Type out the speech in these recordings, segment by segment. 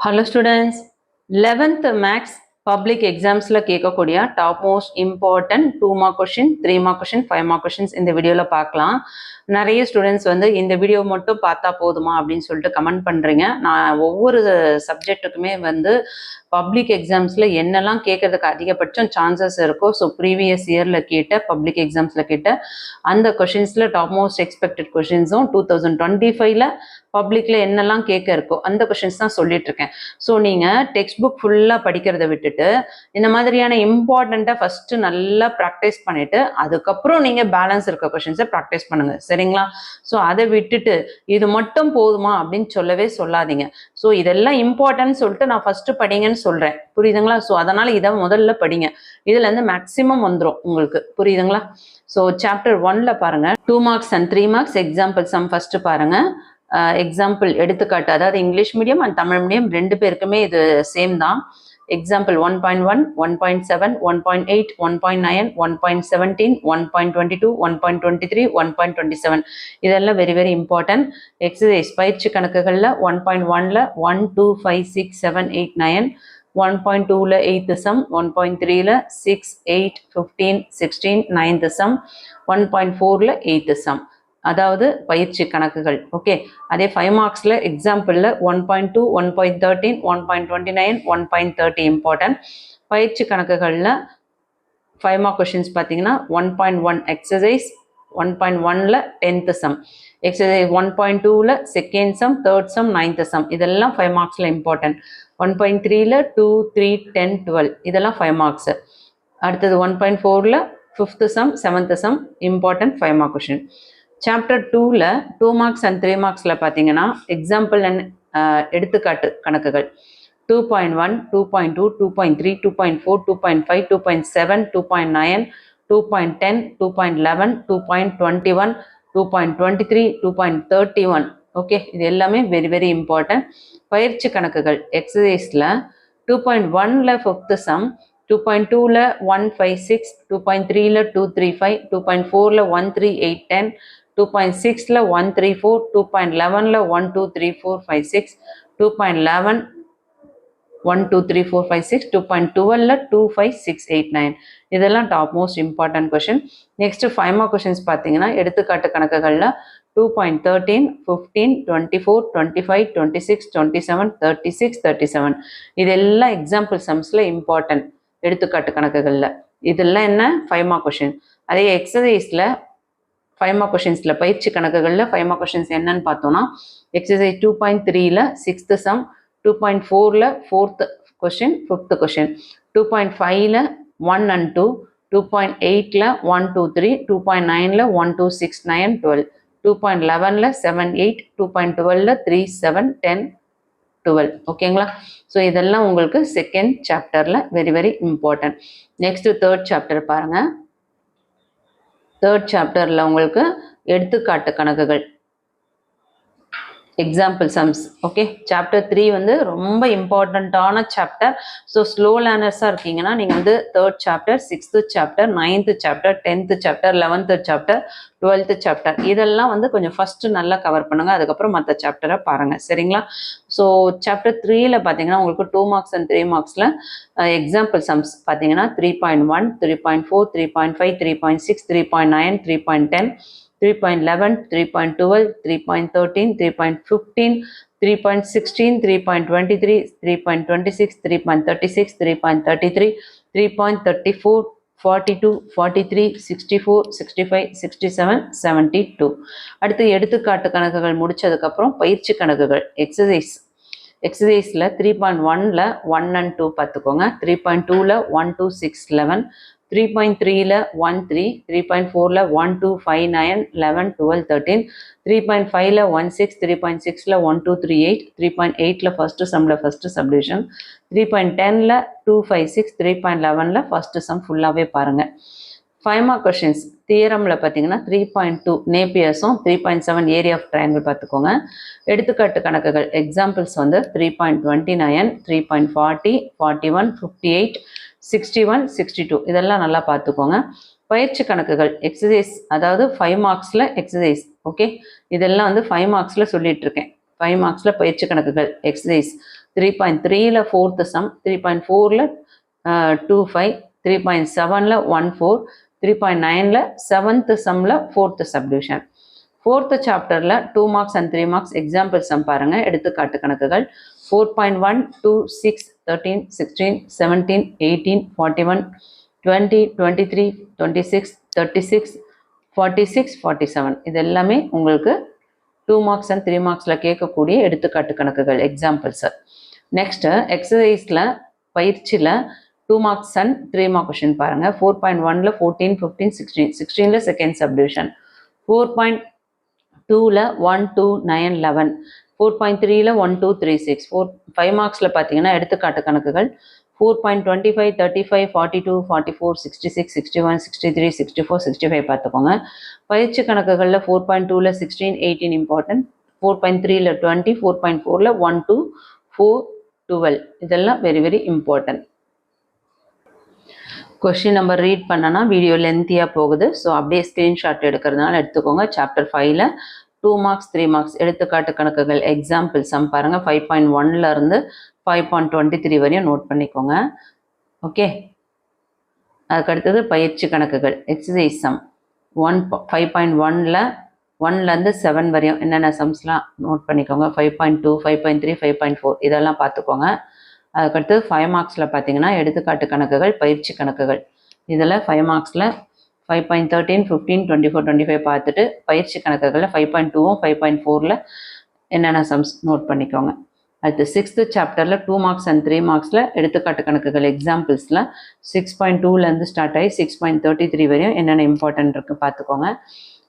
Hello students, 11th Max Public Exams la கேட்கக்கூடிய top most important 2 mark question 3 mark question 5 mark questions இந்த வீடியோவில் பார்க்கலாம். நிறைய students வந்து இந்த வீடியோ மட்டும் பார்த்தா போதுமா அப்படின்னு சொல்லிட்டு கமெண்ட் பண்ணுறீங்க. நான் ஒவ்வொரு சப்ஜெக்ட்டுக்குமே வந்து பப்ளிக் எக்ஸாம்ஸில் என்னெல்லாம் கேட்கறதுக்கு அதிகபட்சம் சான்சஸ் இருக்கோ, ஸோ ப்ரீவியஸ் இயரில் கேட்ட பப்ளிக் எக்ஸாம்ஸில் கேட்ட அந்த கொஷின்ஸில் டாப் மோஸ்ட் எக்ஸ்பெக்டட் கொஷின்ஸும் 2025 பப்ளிக்கில் என்னெல்லாம் கேட்க இருக்கோ அந்த கொஷின்ஸ் தான் சொல்லிட்டு இருக்கேன். ஸோ நீங்கள் டெக்ஸ்ட் புக் ஃபுல்லாக படிக்கிறத விட்டுட்டு இந்த மாதிரியான இம்பார்ட்டண்ட்டாக ஃபஸ்ட்டு நல்லா ப்ராக்டிஸ் பண்ணிவிட்டு அதுக்கப்புறம் நீங்கள் பேலன்ஸ் இருக்க கொஷின்ஸை ப்ராக்டிஸ் பண்ணுங்கள், சரிங்களா? ஸோ அதை விட்டுட்டு இது மட்டும் போதுமா அப்படின்னு சொல்லவே சொல்லாதீங்க. ஸோ இதெல்லாம் இம்பார்ட்டன்ட் சொல்லிட்டு நான் ஃபஸ்ட்டு படிங்கன்னு சொல்கிறேன், புரியுதுங்களா? ஸோ அதனால் இதை முதல்ல படிங்க, இதுலேருந்து மேக்ஸிமம் வந்துடும் உங்களுக்கு, புரியுதுங்களா? ஸோ சாப்டர் 1ல் பாருங்கள், 2 marks and 3 marks example sum first பாருங்கள். எக்ஸாம்பிள் எடுத்துக்காட்டு, அதாவது English medium and Tamil medium ரெண்டு பேருக்குமே இது சேம் தான். எக்ஸாம்பிள் 1.1, 1.7, 1.8, 1.9, 1.17, 1.22, 1.23, 1.27 இதெல்லாம் வெரி வெரி இம்பார்ட்டன்ட். எக்ஸசைஸ் பயிற்சி கணக்குகளில் 1.1ல் 1, 2, 5, 6, 7, 8, 9, 1.2ல் 8th sum, 1.3ல் 6, 8, 15, 16, 9th sum, 1.4ல் 8th sum, அதாவது பயிற்சி கணக்குகள். ஓகே, அதே 5 மார்க்ஸில் எக்ஸாம்பிளில் 1.2, 1.13, 1.29, 1.30 இம்பார்ட்டன்ட். பயிற்சி கணக்குகளில் 5 மார்க் கொஷின்ஸ் பார்த்தீங்கன்னா 1.1 எக்ஸசைஸ், 1.1ல் 10th sum, எக்ஸசைஸ் 1.2ல் 2nd sum, 3rd sum, 9th sum இதெல்லாம் 5 மார்க்ஸில் இம்பார்ட்டன்ட். 1.3ல் 2, 3, 10, 12 இதெல்லாம் 5 மார்க்ஸு. அடுத்தது 1.4ல் 5th sum, 7th sum important 5 mark question. Chapter 2ல் 2 மார்க்ஸ் அண்ட் 3 மார்க்ஸில் பார்த்தீங்கன்னா எக்ஸாம்பிள் அண்ட் எடுத்துக்காட்டு கணக்குகள் 2.1, 2.2, 2.3, 2.4, 2.5, 2.7, 2.9, 2.10, 2.11, 2.21, 2.23, 2.31. ஓகே, இது எல்லாமே வெரி வெரி இம்பார்ட்டன்ட். பயிற்சி கணக்குகள் எக்ஸசைஸில் 2.1ல் 5th sum, 2.2ல் 1, 5, 6, 2.3ல் 2, 3, 5, 2.4ல் 1, 3, 8, 10, 2.6ல் 1, 3, 4, 2.11ல் 1, 2, 3, 4, 5, 6, 2.11 1, 2, 3, 4, 5, 6, 2.12ல் 2, 5, 6, 8, 9 இதெல்லாம் top most important question. Next 5 mark questions பார்த்தீங்கன்னா எடுத்துக்காட்டு கணக்குகளில் 2.13, 15, 24, 25, 26, 27, 36, 37 இதெல்லாம் எக்ஸாம்பிள் சம்ஸில் இம்பார்ட்டன்ட் எடுத்துக்காட்டு கணக்குகளில். இதெல்லாம் என்ன 5 மார்க் கொஷின். அதே எக்ஸசைஸில் 5 மார்க் கொஷின்ஸில் பயிற்சி கணக்குகளில் 5 மார்க் கொஷின்ஸ் என்னன்னு பார்த்தோன்னா எக்ஸசைஸ் 2.3ல் 6th sum, 2.4ல் 4th கொஷின் 5th கொஷின், 2.5ல் 1 and 2, 2.8ல் 1, 2, 3, 2.9ல் 1, 2, 6, 9, 12, 2.11ல் 7, 8, 2.12ல் 3, 7, 10, 12. ஓகேங்களா? ஸோ இதெல்லாம் உங்களுக்கு செகண்ட் சாப்டரில் very very important. Next 3rd chapter பாருங்கள். 3rd சாப்டரில் உங்களுக்கு எடுத்துக்காட்டு கணக்குகள் எக்ஸாம்பிள் சம்ஸ். ஓகே, சாப்டர் 3 வந்து ரொம்ப இம்பார்ட்டண்ட்டான சாப்டர். ஸோ ஸ்லோ லேர்னர்ஸாக இருக்கீங்கன்னா நீங்கள் வந்து 3rd chapter, 6th chapter, 9th chapter, 10th chapter, 11th chapter, 12th chapter இதெல்லாம் வந்து கொஞ்சம் ஃபஸ்ட்டு நல்லா கவர் பண்ணுங்கள், அதுக்கப்புறம் மற்ற சாப்டரை பாருங்கள், சரிங்களா? ஸோ சாப்டர் 3ல் பார்த்தீங்கன்னா உங்களுக்கு 2 மார்க்ஸ் அண்ட் 3 மார்க்ஸில் எக்ஸாம்பிள் சம்ஸ் பார்த்தீங்கன்னா 3.1, 3.4, 3.5, 3.6, 3.9, 3.10, 3.11, 3.12, 3.13, 3.15, 3.16, 3.23, 3.26, 3.36, 3.33, 3.34, 42, 43, 64, 65, 67, 72. அடுத்து எடுத்துக்காட்டு கணக்குகள் முடிச்சதுக்கப்புறம் பயிற்சி கணக்குகள் எக்ஸசைஸில் 3.1ல் 1 and 2 பார்த்துக்கோங்க, 3.2ல் 1, 2, 6, 11, 3.3ல் 1, 3, 3.4ல் 1, 2, 5, 9, 11, 12, 13, 3.5ல் 1, 6, 3.6ல் 1, 2, 3, 8, 3.8ல் ஃபர்ஸ்ட் சம்மில் ஃபர்ஸ்ட் சப்டிவிஷன், 3.10ல் 2, 5, 6, 3.11ல் ஃபர்ஸ்ட் சம் ஃபுல்லாகவே பாருங்கள். 5 மார்க் கொஷின்ஸ் தியரமில் பார்த்தீங்கன்னா 3.2 நேப்பியர்ஸும் 3.7 ஏரியா ஆஃப் ட்ரையாங்கிள் பார்த்துக்கோங்க. எடுத்துக்காட்டு கணக்குகள் எக்ஸாம்பிள்ஸ் வந்து 3.29, 3.40, 41, 58, 61, 62 இதெல்லாம் நல்லா பார்த்துக்கோங்க. பயிற்சி கணக்குகள் எக்ஸசைஸ், அதாவது 5 மார்க்ஸில் எக்ஸசைஸ். ஓகே, இதெல்லாம் வந்து 5 மார்க்ஸில் சொல்லிட்டு இருக்கேன். 5 மார்க்ஸில் பயிற்சி கணக்குகள் எக்ஸசைஸ் 3.3ல 4th சம், 3.4ல 2.5, 3.7ல 1.4, 3.9ல 7th சம்ல 4th சப்டிவிஷன். 4th சாப்டர்ல 2 marks and 3 marks example sum பாருங்க, எடுத்துக்காட்டு கணக்குகள். 4.1, 2, 6, 13, 16, 17, 18, 41, 20, 23, 26, 36, 46, 47 இது எல்லாமே உங்களுக்கு 2 மார்க்ஸ் அண்ட் 3 மார்க்ஸில் கேட்கக்கூடிய எடுத்துக்காட்டு கணக்குகள் எக்ஸாம்பிள்ஸ். நெக்ஸ்ட் எக்ஸசைஸில் பயிற்சியில் 2 மார்க்ஸ் அண்ட் 3 மார்க் கொஷின் பாருங்கள். 4.1ல 14, 15, 16, 16ல செகண்ட் சப்டிவிஷன், 4.2ல 1, 2, 9, 11, 4.3ல 1, 2, 3, 6, 5 மார்க்ஸில் பார்த்தீங்கன்னா எடுத்துக்காட்டு கணக்குகள் 4.25, 35, 42, 44, 66, 61, 63, 64, 65 பார்த்துக்கோங்க. பயிற்சி கணக்குகளில் 4.2ல 16, 18 இம்பார்ட்டன்ட், 4.3ல 20, 4.4ல 1, 2, 4, 12 இதெல்லாம் very very important. Question number read பண்ணனா வீடியோ லென்த்தியாக போகுது, ஸோ அப்படியே ஸ்க்ரீன்ஷாட் எடுக்கிறதுனால எடுத்துக்கோங்க. சாப்டர் 5ல 2 மார்க்ஸ் 3 மார்க்ஸ் எடுத்துக்காட்டு கணக்குகள் எக்ஸாம்பிள் சம் பாருங்கள். 5.1ல இருந்து 5.23 வரையும் நோட் பண்ணிக்கோங்க. ஓகே, அதுக்கடுத்தது பயிற்சி கணக்குகள் எக்ஸசைஸ் சம் 5.1ல 1லேருந்து 7 வரையும் என்னென்ன சம்ஸ்லாம் நோட் பண்ணிக்கோங்க. 5.2, 5.3, 5.4 இதெல்லாம் பார்த்துக்கோங்க. அதுக்கடுத்து 5 மார்க்ஸில் பார்த்தீங்கன்னா எடுத்துக்காட்டு கணக்குகள் பயிற்சி கணக்குகள். இதில் 5 மார்க்ஸில் 5.13, 15, 24, 25 பார்த்துட்டு பயிற்சி கணக்குகளில் 5.2வும் 5.4ல என்னென்ன சம்ஸ் நோட் பண்ணிக்கோங்க. அடுத்து 6th சாப்டரில் 2 மார்க்ஸ் அண்ட் 3 மார்க்ஸில் எடுத்துக்காட்டு கணக்குகள் எக்ஸாம்பிள்ஸில் 6.2லேருந்து ஸ்டார்ட் ஆகி 6.33 வரையும் என்னென்ன இம்பார்ட்டன்ட் இருக்குது பார்த்துக்கோங்க.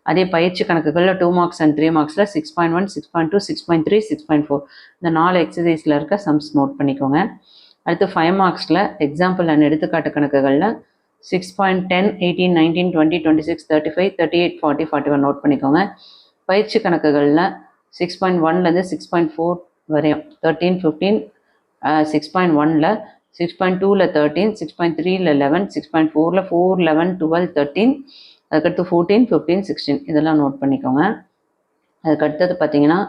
அதே பயிற்சி கணக்குகளில் 2 மார்க்ஸ் அண்ட் 3 மார்க்ஸில் 6.1, 6.2, 6.3, 6.4 இந்த 4 எக்ஸசைஸில் இருக்க சம்ஸ் நோட் பண்ணிக்கோங்க. அடுத்து 5 மார்க்ஸில் எக்ஸாம்பிள் அண்ட் எடுத்துக்காட்டு கணக்குகளில் 6.10, 18, 19, 20, 26, 35, 38, 40, 41 நோட் பண்ணிக்கோங்க. பயிற்சி கணக்குகளில் 6.1லேருந்து 6.4 வரையும் 13, 15, 6.1ல 6.2ல 13, 6.3ல 11, 6.4ல 4, 11, 12, 13 அதுக்கடுத்து 14, 15, 16 இதெல்லாம் நோட் பண்ணிக்கோங்க. அதுக்கடுத்தது பார்த்தீங்கன்னா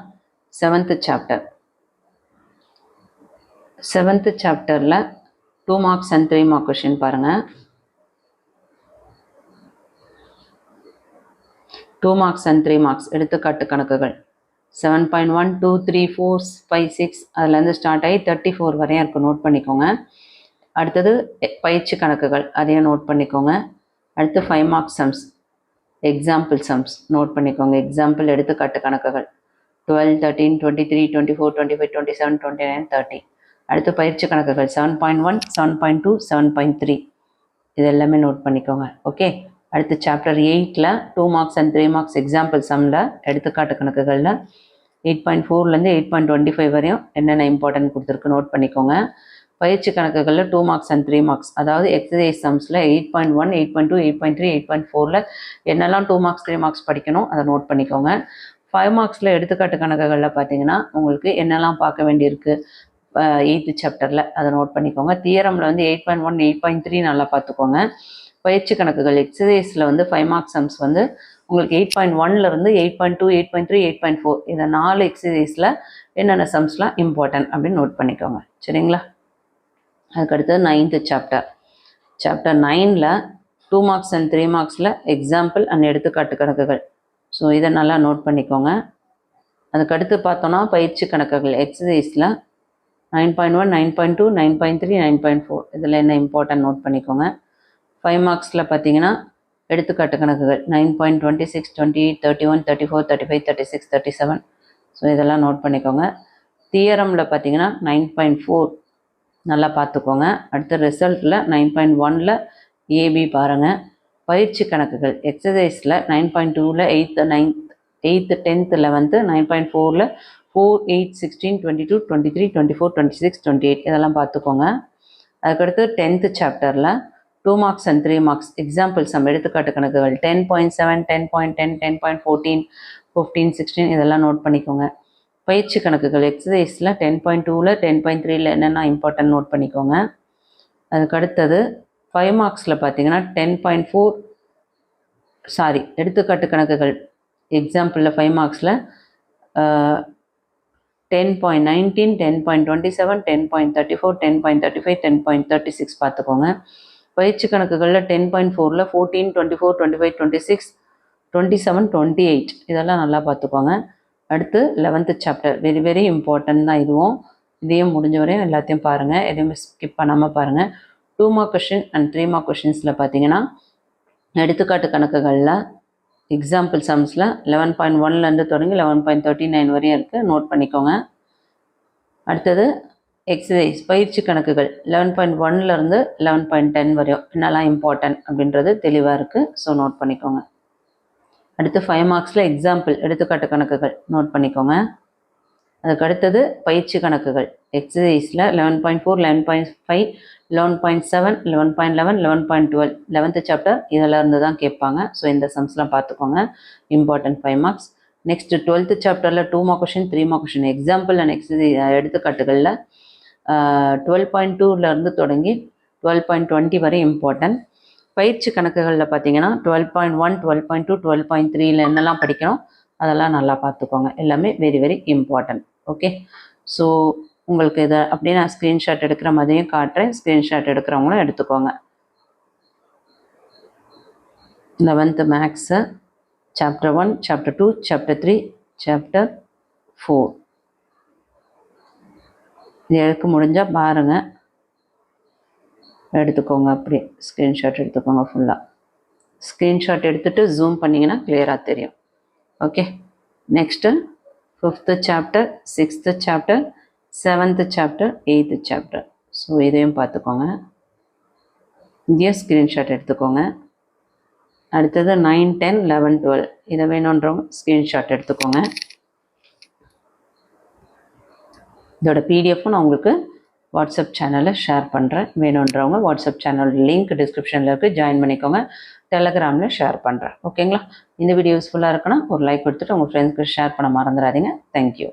7th சாப்டர். 7th சாப்டரில் 2 மார்க்ஸ் அண்ட் 3 மார்க் கொஷின் பாருங்கள். 2 மார்க்ஸ் அண்ட் 3 மார்க்ஸ் எடுத்துக்காட்டு கணக்குகள் 7.1, 2, 3, 4, 5, 6 அதுலேருந்து ஸ்டார்ட் ஆகி 34 வரையும் இருக்குது, நோட் பண்ணிக்கோங்க. அடுத்தது பயிற்சி கணக்குகள் அதையும் நோட் பண்ணிக்கோங்க. அடுத்து 5 mark sums example sums note பண்ணிக்கோங்க. எக்ஸாம்பிள் எடுத்துக்காட்டு கணக்குகள் 12, 13, 23, 24, 25, 27, 29, 30. அடுத்து பயிற்சி கணக்குகள் 7.1, 7.2, 7.3 இது எல்லாமே நோட் பண்ணிக்கோங்க. ஓகே, அடுத்து சாப்டர் 8ல் 2 மார்க்ஸ் அண்ட் 3 மார்க்ஸ் எக்ஸாம்பிள் சம்மில் எடுத்துக்காட்டு கணக்குகளில் 8.4லேருந்து 8.25 வரையும் என்னென்ன இம்பார்ட்டன்ட் கொடுத்துருக்கு நோட் பண்ணிக்கோங்க. பயிற்சி கணக்குகளில் 2 மார்க்ஸ் அண்ட் 3 மார்க்ஸ் அதாவது எக்ஸசைஸ் சம்ஸில் 8.1, 8.2, 8.3, 8.4ல் என்னெல்லாம் 2 மார்க்ஸ் 3 மார்க்ஸ் படிக்கணும் அதை நோட் பண்ணிக்கோங்க. 5 மார்க்ஸில் எடுத்துக்காட்டு கணக்குகளில் பார்த்தீங்கன்னா உங்களுக்கு என்னெல்லாம் பார்க்க வேண்டியிருக்கு 8th சாப்டரில் அதை நோட் பண்ணிக்கோங்க. தியரமில் வந்து 8.1, 8.3 நல்லா பார்த்துக்கோங்க. பயிற்சி கணக்குகள் எக்ஸசைஸில் வந்து 5 மார்க் சம்ஸ் வந்து உங்களுக்கு 8.1லேருந்து 8.2, 8.3, 8.4 இந்த 4 எக்ஸசைஸில் என்னென்ன சம்ஸ்லாம் இம்பார்ட்டன்ட் அப்படின்னு நோட் பண்ணிக்கோங்க. சரிங்களா? அதுக்கடுத்தது 9th சாப்டர். சாப்டர் 9ல் 2 மார்க்ஸ் அண்ட் 3 மார்க்ஸில் எக்ஸாம்பிள் அண்ட் எடுத்துக்காட்டு கணக்குகள். ஸோ இதை நல்லா நோட் பண்ணிக்கோங்க. அதுக்கடுத்து பார்த்தோன்னா பயிற்சி கணக்குகள் எக்ஸசைஸில் 9.1, 9.2, 9.3, 9.4 இதில் என்ன இம்பார்ட்டன்ட் நோட் பண்ணிக்கோங்க. 5 மார்க்ஸில் பார்த்தீங்கன்னா எடுத்துக்காட்டு கணக்குகள் 9.26, 28, 31, 34, 35, 36, 37 ஸோ இதெல்லாம் நோட் பண்ணிக்கோங்க. தியரமில் பார்த்தீங்கன்னா 9.4 நல்லா பார்த்துக்கோங்க. அடுத்த ரிசல்ட்டில் 9.1ல் ஏபி பாருங்கள். பயிற்சி கணக்குகள் எக்ஸசைஸில் 9.2ல் 8th, 10th, 11th, 9.4ல் 4, 8, 16, 22, 23, 24, 26, 28 இதெல்லாம் பார்த்துக்கோங்க. அதுக்கடுத்து 10th சாப்டரில் 2 marks and 3 marks example sum எடுத்துக்காட்டு கணக்குகள் 10.7, 10.10, 10.14, 15, 16 இதெல்லாம் நோட் பண்ணிக்கோங்க. பயிற்சி கணக்குகள் எக்ஸசைஸில் 10.2ல் 10.3ல் என்னென்ன இம்பார்ட்டன்ட் நோட் பண்ணிக்கோங்க. அதுக்கடுத்தது 5 மார்க்ஸில் பார்த்தீங்கன்னா 10.4 எடுத்துக்காட்டு கணக்குகள் எக்ஸாம்பிளில் 5 மார்க்ஸில் 10.19, 10.27, 10.34, 10.35, 10.36 பார்த்துக்கோங்க. பயிற்சி கணக்குகளில் 10.4ல் 14, 24, 25, 26, 27, 28 இதெல்லாம் நல்லா பார்த்துக்கோங்க. அடுத்து 11th chapter very very important தான் இதுவும். இதையும் முடிஞ்ச வரையும் எல்லாத்தையும் பாருங்கள், எதுவுமே ஸ்கிப் பண்ணாமல் பாருங்கள். 2 மார்க் கொஷின் அண்ட் 3 மார்க் கொஷின்ஸில் பார்த்தீங்கன்னா எடுத்துக்காட்டு கணக்குகளில் எக்ஸாம்பிள் சம்ஸில் 11.1லேருந்து தொடங்கி 11.39 வரையும் இருக்குது, நோட் பண்ணிக்கோங்க. அடுத்தது எக்ஸசைஸ் பயிற்சி கணக்குகள் 11.1லேருந்து 11.10 வரையும் என்னெல்லாம் இம்பார்ட்டன்ட் அப்படின்றது தெளிவாக இருக்குது, ஸோ நோட் பண்ணிக்கோங்க. அடுத்து 5 மார்க்ஸில் எக்ஸாம்பிள் எடுத்துக்காட்டு கணக்குகள் நோட் பண்ணிக்கோங்க. அதுக்கு அடுத்தது பயிற்சி கணக்குகள் எக்ஸசைஸில் 11.4, 11.5, 11.7, 11.11, 11.12 11th சாப்டர் இதில் இருந்து தான் கேட்பாங்க. ஸோ இந்த சம்ஸ்லாம் பார்த்துக்கோங்க, இம்பார்ட்டன்ட் 5 மார்க்ஸ். நெக்ஸ்ட் 12th சாப்டரில் 2 mark question 3 mark question example and exercise எடுத்துக்காட்டுகளில் 12.2லேருந்து தொடங்கி 12.20 வரை இம்பார்ட்டன்ட். பயிற்சி கணக்குகளில் பார்த்தீங்கன்னா 12.1, 12.2, 12.3ல் என்னெல்லாம் படிக்கணும் அதெல்லாம் நல்லா பார்த்துக்கோங்க, எல்லாமே very very important. Okay, so உங்களுக்கு இதை அப்படியே நான் ஸ்க்ரீன்ஷாட் எடுக்கிற மாதிரியும் காட்டுறேன், ஸ்க்ரீன்ஷாட் எடுக்கிறவங்களும் எடுத்துக்கோங்க. 11th maths chapter 1, chapter 2, chapter 3, chapter 4 இது எடுக்க முடிஞ்சால் பாருங்கள், எடுத்துக்கோங்க. அப்படியே ஸ்க்ரீன்ஷாட் எடுத்துக்கோங்க. ஃபுல்லாக ஸ்க்ரீன்ஷாட் எடுத்துகிட்டு ஜூம் பண்ணிங்கன்னா கிளியராக தெரியும். Okay, next 5th chapter, 6th chapter, 7th chapter, 8th chapter. So இதையும் பார்த்துக்கோங்க, இங்கேயும் ஸ்க்ரீன்ஷாட் எடுத்துக்கோங்க. அடுத்தது 9, 10, 11, 12 இதை வேணுன்றவங்க ஸ்க்ரீன்ஷாட் எடுத்துக்கோங்க. இதோட பிடிஎஃப்பும் நான் உங்களுக்கு வாட்ஸ்அப் சேனலில் ஷேர் பண்ணுறேன், வேணுன்றவங்க வாட்ஸ்அப் சேனல் லிங்க் டிஸ்கிரிப்ஷனில் இருக்குது, ஜாயின் பண்ணிக்கோங்க. டெலகிராமில் ஷேர் பண்ணுறேன். ஓகேங்களா, இந்த வீடியோ யூஸ்ஃபுல்லாக இருக்குன்னா ஒரு லைக் கொடுத்துட்டு உங்கள் ஃப்ரெண்ட்ஸ்க்கு ஷேர் பண்ண மறந்துடாதீங்க. தேங்க்யூ.